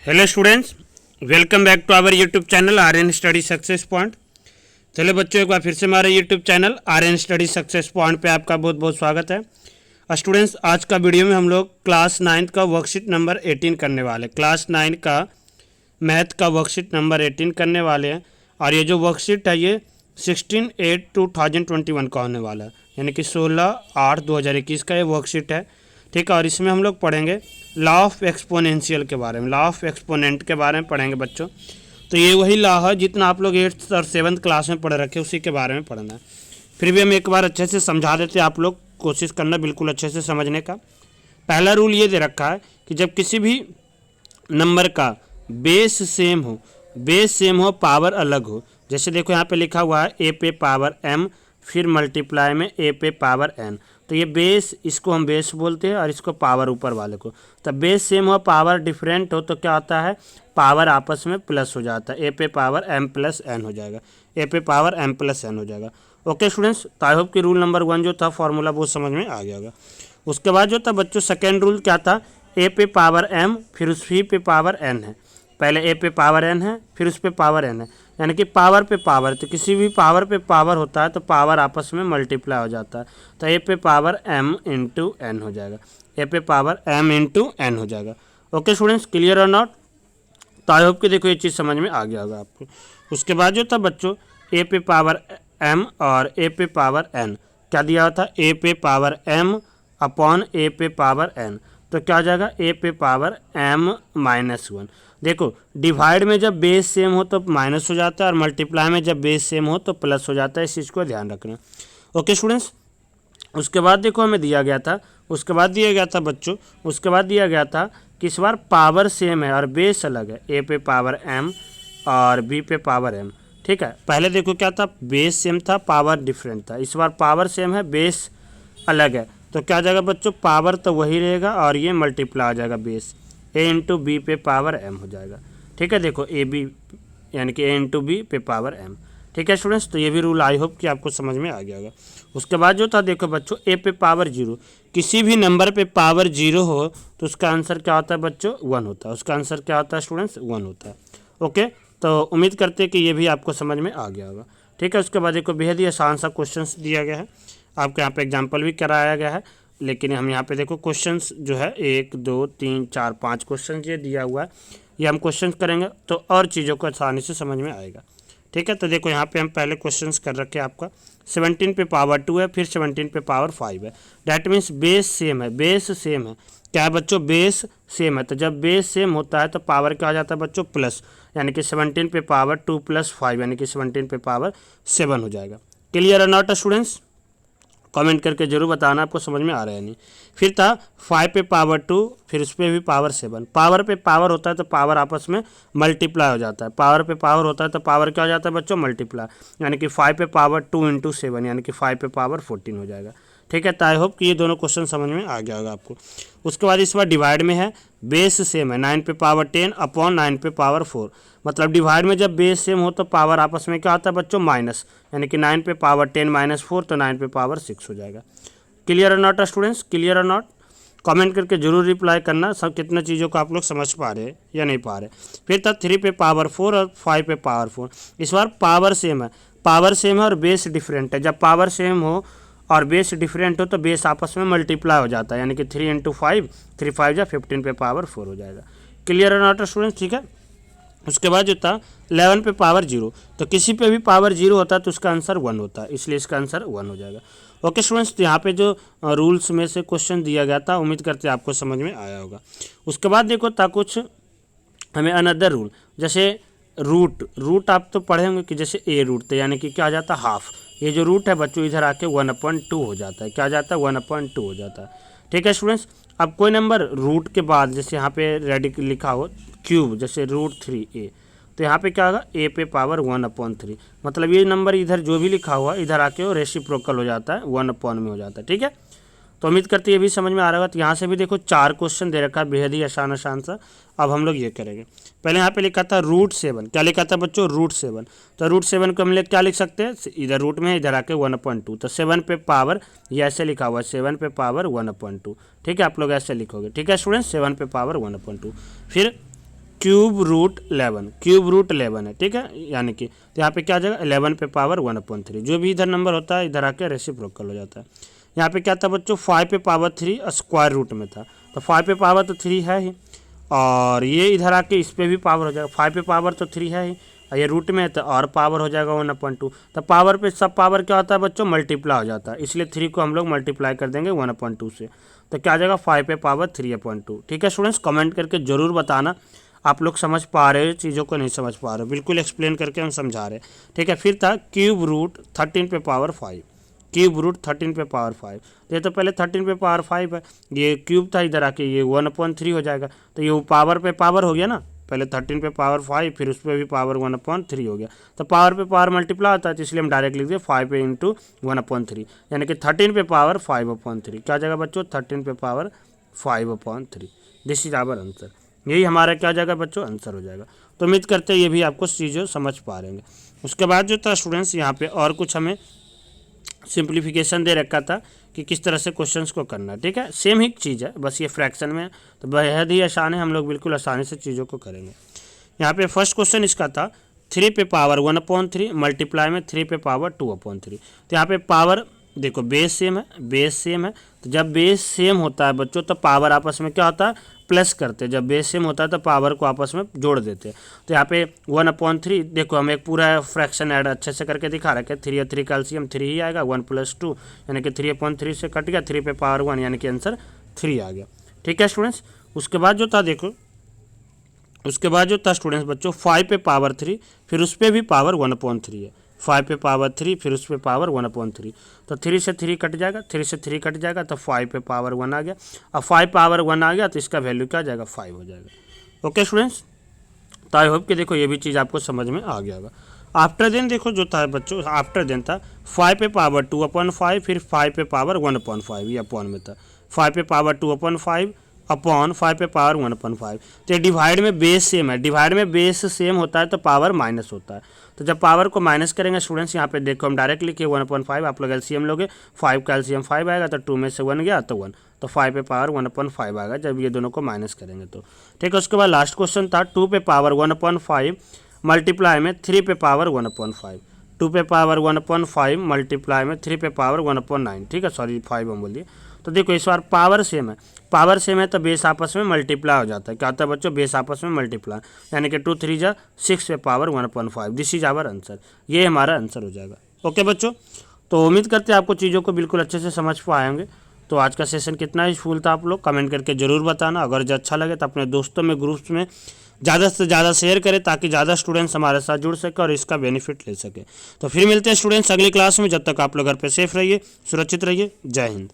Hello students, welcome back to our YouTube channel R N study success point. चलो बच्चों, एक बार फिर से हमारे YouTube channel R N study success point पे आपका बहुत बहुत स्वागत है। स्टूडेंट्स, आज का वीडियो में हम लोग क्लास 9 का वर्कशीट नंबर 18 करने वाले हैं। क्लास 9 का मैथ का वर्कशीट नंबर 18 करने वाले हैं और ये जो वर्कशीट है ये 16/8/2021 का होने वाला है, यानी कि 16/8/2021 का ये वर्कशीट है। ठीक है, और इसमें हम लोग पढ़ेंगे लॉ ऑफ एक्सपोनेंशियल के बारे में, लॉ ऑफ एक्सपोनेंट के बारे में पढ़ेंगे बच्चों। तो ये वही लॉ है जितना आप लोग 8th और 7th क्लास में पढ़ रखे, उसी के बारे में पढ़ना है। फिर भी हम एक बार अच्छे से समझा देते हैं, आप लोग कोशिश करना बिल्कुल अच्छे से समझने का। पहला रूल ये दे रखा है कि जब किसी भी नंबर का बेस सेम हो, पावर अलग हो। जैसे देखो यहाँ पे लिखा हुआ है ए पे पावर m, फिर मल्टीप्लाई में ए पे पावर n। तो ये बेस, इसको हम बेस बोलते हैं और इसको पावर ऊपर वाले को। तब बेस सेम हो, पावर डिफरेंट हो तो क्या होता है, पावर आपस में प्लस हो जाता है। ए पे पावर m प्लस n हो जाएगा, ए पे पावर m प्लस n हो जाएगा। ओके स्टूडेंट्स, तो आई होप कि रूल नंबर 1 जो था फॉर्मूला वो समझ में आ गया होगा। उसके बाद जो था बच्चों सेकेंड रूल क्या था, ए पे पावर m फिर उस v पे पावर n है। पहले ए पे पावर n है, फिर उस पे पावर n है, यानी कि पावर पे पावर। तो किसी भी पावर पे पावर होता है तो पावर आपस में मल्टीप्लाई हो जाता है। तो ए पे पावर m इंटू एन हो जाएगा, ए पे पावर m इंटू एन हो जाएगा। ओके स्टूडेंट्स, क्लियर और नॉट? तो आई होप कि देखो ये चीज़ समझ में आ गया होगा आपको। उसके बाद जो था बच्चों ए पे पावर m और ए पे पावर n क्या दिया हुआ था, ए पे पावर m अपॉन ए पे पावर n। तो क्या हो जाएगा, ए पे पावर m-1। देखो डिवाइड में जब बेस सेम हो तो माइनस हो जाता है और मल्टीप्लाई में जब बेस सेम हो तो प्लस हो जाता है, इस चीज़ को ध्यान रखना। ओके स्टूडेंट्स, उसके बाद देखो हमें दिया गया था, उसके बाद दिया गया था बच्चों, उसके बाद दिया गया था कि इस बार पावर सेम है और बेस अलग है, ए पे पावर m और बी पे पावर m। ठीक है, पहले देखो क्या था, बेस सेम था, पावर डिफरेंट था। इस बार पावर सेम है, बेस अलग है, तो क्या हो जाएगा बच्चों, पावर तो वही रहेगा और ये मल्टीप्लाई हो जाएगा, बेस ए इंटू बी पे पावर m हो जाएगा। ठीक है, देखो ए बी यानी कि ए इंटू बी पे पावर m। ठीक है स्टूडेंट्स, तो ये भी रूल आई होप कि आपको समझ में आ गया होगा। उसके बाद जो था देखो बच्चों ए पे पावर 0, किसी भी नंबर पे पावर 0 हो तो उसका आंसर क्या होता है बच्चों, 1 होता है। उसका आंसर क्या होता है स्टूडेंट्स, 1 होता है। ओके, तो उम्मीद करते हैं कि ये भी आपको समझ में आ गया होगा। ठीक है, उसके बाद देखो बेहद ही आसान सा क्वेश्चन दिया गया है, आपको यहाँ पे एग्जाम्पल भी कराया गया है। लेकिन हम यहाँ पे देखो क्वेश्चंस जो है 1 2 3 4 5 क्वेश्चन ये दिया हुआ है, ये हम क्वेश्चंस करेंगे तो और चीज़ों को आसानी से समझ में आएगा। ठीक है, तो देखो यहाँ पे हम पहले क्वेश्चंस कर रखे हैं आपका 17 पे पावर 2 है, फिर 17 पे पावर 5 है। डैट मीन्स बेस सेम है, बेस सेम है। क्या है बच्चों, बेस सेम है। तो जब बेस सेम होता है तो पावर क्या आ जाता है बच्चों, प्लस, यानी कि 17 पे पावर 2 प्लस 5 यानी कि 17 पे पावर 7 हो जाएगा। क्लियर और नॉट स्टूडेंट्स? कमेंट करके जरूर बताना आपको समझ में आ रहा है नहीं। फिर था 5 पे पावर 2, फिर उस पर भी पावर 7। पावर पे पावर होता है तो पावर आपस में मल्टीप्लाई हो जाता है। पावर पे पावर होता है तो पावर क्या हो जाता है बच्चों, मल्टीप्लाई, यानी कि 5 पे पावर 2 इंटू 7 यानी कि 5 पे पावर 14 हो जाएगा। ठीक है, तो आई होप कि ये दोनों क्वेश्चन समझ में आ गया होगा आपको। उसके बाद इस बार डिवाइड में है, बेस सेम है, 9 पे पावर 10 अपॉन 9 पे पावर 4। मतलब डिवाइड में जब बेस सेम हो तो पावर आपस में क्या होता है बच्चों, माइनस, यानी कि 9 पे पावर 10 माइनस 4 तो 9 पे पावर 6 हो जाएगा। क्लियर और नॉट स्टूडेंट्स, क्लियर और नॉट? कमेंट करके जरूर रिप्लाई करना सब कितना चीज़ों को आप लोग समझ पा रहे हैं या नहीं पा रहे। फिर था 3 पे पावर 4 और 5 पे पावर 4। इस बार पावर सेम है, पावर सेम है और बेस डिफरेंट है। जब पावर सेम हो और बेस डिफरेंट हो तो बेस आपस में मल्टीप्लाई हो जाता है, यानी कि 3 इंटू 5, 3 5 या 15 पे पावर 4 हो जाएगा। क्लियर और नॉट स्टूडेंट्स? ठीक है, उसके बाद जो था 11 पे पावर 0, तो किसी पे भी पावर 0 होता है तो उसका आंसर 1 होता है, इसलिए इसका आंसर 1 हो जाएगा। ओके स्टूडेंट्स, तो यहाँ पे जो रूल्स में से क्वेश्चन दिया गया था उम्मीद करते हैं आपको समझ में आया होगा। उसके बाद देखो था कुछ हमें अनदर रूल, जैसे रूट आप तो पढ़े होंगे कि जैसे ए रूट थे, यानी कि क्या आ जाता है, हाफ। ये जो रूट है बच्चों इधर आके 1/2 हो जाता है, क्या आ जाता है, 1/2 हो जाता है। ठीक है स्टूडेंट्स, अब कोई नंबर रूट के बाद जैसे यहाँ पे रेडी लिखा हो क्यूब, जैसे √3a, तो यहाँ पे क्या होगा, ए पे पावर 1/3। मतलब ये नंबर इधर जो भी लिखा हुआ इधर आके वो रेसिप्रोकल हो जाता है, 1 में हो जाता है। ठीक है, तो उम्मीद करते ये भी समझ में आ रहा होगा। तो यहाँ से भी देखो 4 क्वेश्चन दे रखा है, बेहद ही आसान सा। अब हम लोग ये करेंगे, पहले यहाँ पे लिखा था √7, क्या लिखा था बच्चों, √7। तो √7 को हम लोग क्या लिख सकते हैं, इधर रूट में इधर आके 1/2, तो 7 पे पावर, ये ऐसे लिखा हुआ है 7 पे पावर 1/2। ठीक है, आप लोग ऐसे लिखोगे। ठीक है स्टूडेंट्स, 7 पे पावर 1/2। फिर क्यूब रूट 11, क्यूब रूट 11 है, ठीक है, यानी कि तो यहाँ पे क्या आ जाएगा 11 पे पावर 1/3, जो भी इधर नंबर होता है इधर आके रेसिप्रोकल हो जाता है। यहाँ पे क्या था बच्चों 5 पे पावर 3 स्क्वायर रूट में था, तो 5 पे पावर तो 3 है ही, और ये इधर आके इस पर भी पावर हो जाएगा, 5 पे पावर तो 3 है ही, और ये रूट में है तो और पावर हो जाएगा 1/2। तो पावर पे सब पावर क्या होता है बच्चों मल्टीप्लाई हो जाता है, इसलिए 3 को हम लोग मल्टीप्लाई कर देंगे 1/2 से, तो क्या आ जाएगा 5 पे पावर 3/2। ठीक है स्टूडेंट्स, कमेंट करके ज़रूर बताना आप लोग समझ पा रहे हो चीज़ों को नहीं समझ पा रहे हो, बिल्कुल एक्सप्लेन करके हम समझा रहे हैं। ठीक है, फिर था क्यूब रूट 13 पे पावर 5, क्यूब रूट 13 पे पावर 5, तो ये तो पहले 13 पे पावर 5 है, ये क्यूब था इधर आके ये 1/3 हो जाएगा, तो ये पावर पे पावर हो गया ना, पहले 13 पे पावर 5 फिर उस पर भी पावर 1/3 हो गया, तो पावर पे पावर मल्टीप्लाई होता है, तो इसलिए हम डायरेक्ट लिख दिए 5 पे इंटू 1/3, यानी कि 13 पे पावर 5/3, क्या जाएगा बच्चों 13 पे power 5/3, this is our answer, यही हमारा क्या जाएगा बच्चों आंसर हो जाएगा। तो उम्मीद करते हैं ये भी आपको चीज़ें समझ पा रहे हैं। उसके बाद जो था स्टूडेंट्स यहाँ पे और कुछ हमें सिंप्लीफिकेशन दे रखा था कि किस तरह से क्वेश्चंस को करना है। ठीक है, सेम ही चीज़ है, बस ये फ्रैक्शन में है, तो बेहद ही आसान है, हम लोग बिल्कुल आसानी से चीज़ों को करेंगे। यहाँ पे फर्स्ट क्वेश्चन इसका था 3 पे पावर 1/3 मल्टीप्लाई में 3 पे पावर 2/3, तो यहाँ पे पावर देखो बेस सेम है, बेस सेम है, तो जब बेस सेम होता है बच्चों तो पावर आपस में क्या होता है प्लस करते हैं, जब बेस सेम होता है तो पावर को आपस में जोड़ देते हैं। तो यहाँ पे 1/3 देखो हम एक पूरा फ्रैक्शन ऐड अच्छे से करके दिखा रखे, 3 और 3 कैल्शियम 3 ही आएगा, 1 + 2 यानी कि 3/3 से कट गया, 3 पे पावर 1 यानी कि आंसर 3 आ गया। ठीक है स्टूडेंट्स, उसके बाद जो था देखो, उसके बाद जो था स्टूडेंट्स बच्चों 5 पे पावर 3 फिर उस पर भी पावर 1/3 है, 5 पे पावर 3 फिर उस पर पावर 1/3, तो 3 से 3 कट जाएगा, 3 से 3 कट जाएगा, तो 5 पे पावर 1 आ गया, अब 5 पावर 1 आ गया तो इसका वैल्यू क्या आ जाएगा 5 हो जाएगा। ओके स्टूडेंट्स, तो आई होप कि देखो ये भी चीज़ आपको समझ में आ गया होगा। आफ्टर देन देखो जो था बच्चों, आफ्टर देन था 5 पे पावर 2/5 फिर 5 पे पावर 1/5, ये अपॉन में था, 5 पे पावर 2/5 अपॉन 5 पे पावर 1/5, तो डिवाइड में बेस सेम है, डिवाइड में बेस सेम होता है तो पावर माइनस होता है, तो जब पावर को माइनस करेंगे स्टूडेंट्स यहाँ पे देखो हम डायरेक्ट लिखे 1/5, आप लोग एलसीएम लोगे, 5 का एलसीएम 5 आएगा, तो 2 में से 1 गया तो 1, तो 5 पे पावर 1/5 आएगा जब ये दोनों को माइनस करेंगे तो। ठीक है, उसके बाद लास्ट क्वेश्चन था 2 पे पावर 1/5 मल्टीप्लाई में 3 पे पावर 1/5, 2 पे पावर 1/5 मल्टीप्लाई में 3 पे पावर 1/9, ठीक है, सॉरी 5 हम बोल दिए। तो देखो इस बार पावर सेम है, पावर सेम है तो बेस आपस में मल्टीप्लाई हो जाता है, क्या होता है बच्चों बेस आपस में मल्टीप्लाई, यानी कि 2 3 जा 6 पे power 1/5, this is our answer, ये हमारा आंसर हो जाएगा। ओके बच्चों, तो उम्मीद करते हैं आपको चीज़ों को बिल्कुल अच्छे से समझ पाएंगे। तो आज का सेशन कितना यूजफुल था आप लोग कमेंट करके ज़रूर बताना, अगर जो अच्छा लगे तो अपने दोस्तों में ग्रुप्स में ज़्यादा से ज़्यादा शेयर करें ताकि ज़्यादा स्टूडेंट्स हमारे साथ जुड़ सके और इसका बेनिफिट ले सके। तो फिर मिलते हैं स्टूडेंट्स अगली क्लास में, जब तक आप लोग घर पे सेफ रहिए, सुरक्षित रहिए, जय हिंद।